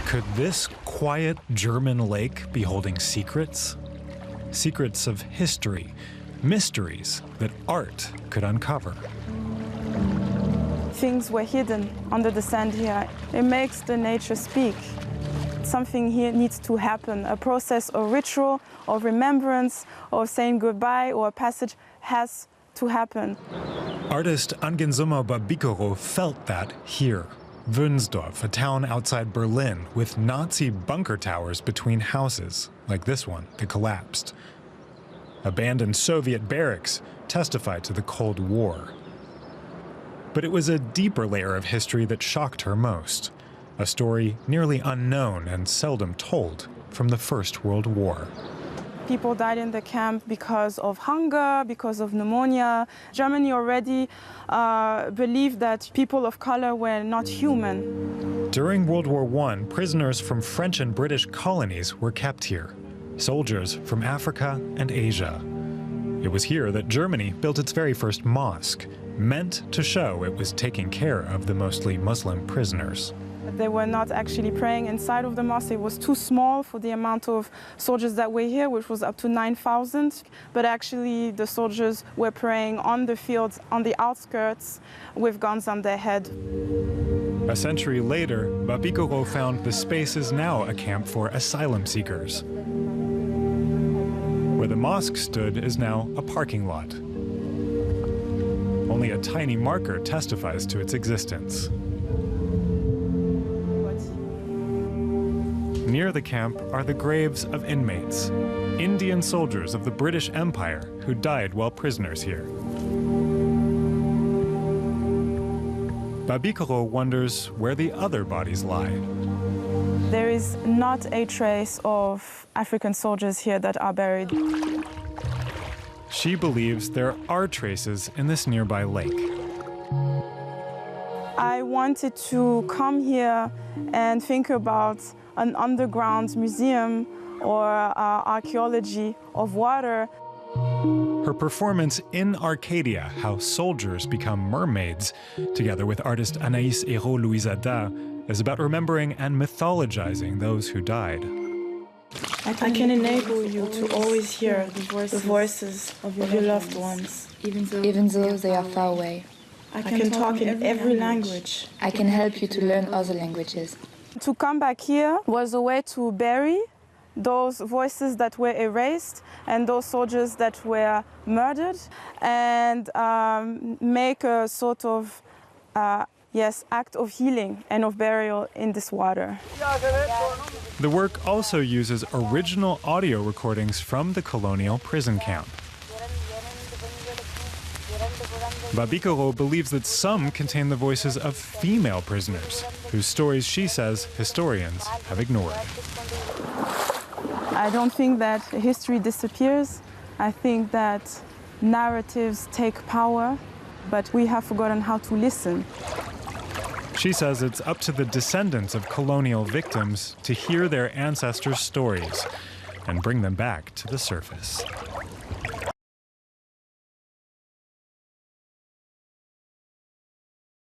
Could this quiet German lake be holding secrets? Secrets of history, mysteries that art could uncover. Things were hidden under the sand here. It makes the nature speak. Something here needs to happen. A process or ritual of remembrance or saying goodbye or a passage has to happen. Artist Anguezomo Mba Bikoro felt that here. Wunsdorf, a town outside Berlin with Nazi bunker towers between houses, like this one that collapsed. Abandoned Soviet barracks testified to the Cold War. But it was a deeper layer of history that shocked her most. A story nearly unknown and seldom told from the First World War. People died in the camp because of hunger, because of pneumonia. Germany already believed that people of color were not human. During World War I, prisoners from French and British colonies were kept here. Soldiers from Africa and Asia. It was here that Germany built its very first mosque, meant to show it was taking care of the mostly Muslim prisoners. They were not actually praying inside of the mosque. It was too small for the amount of soldiers that were here, which was up to 9,000. But actually, the soldiers were praying on the fields, on the outskirts, with guns on their head. A century later, Mba Bikoro found the space is now a camp for asylum seekers. Where the mosque stood is now a parking lot. Only a tiny marker testifies to its existence. Near the camp are the graves of inmates, Indian soldiers of the British Empire who died while prisoners here. Mba Bikoro wonders where the other bodies lie. There is not a trace of African soldiers here that are buried. She believes there are traces in this nearby lake. I wanted to come here and think about an underground museum or archaeology of water. Her performance in Arcadia, How Soldiers Become Mermaids, together with artist Anaïs Hérault-Louisada, is about remembering and mythologizing those who died. I can enable you to always hear the voices of your loved ones, even though they are far away. I can talk in every language. I can help you to learn other languages. To come back here was a way to bury those voices that were erased and those soldiers that were murdered, and make a sort of act of healing and of burial in this water. The work also uses original audio recordings from the colonial prison camp. Mba Bikoro believes that some contain the voices of female prisoners, whose stories she says historians have ignored. I don't think that history disappears. I think that narratives take power, but we have forgotten how to listen. She says it's up to the descendants of colonial victims to hear their ancestors' stories and bring them back to the surface.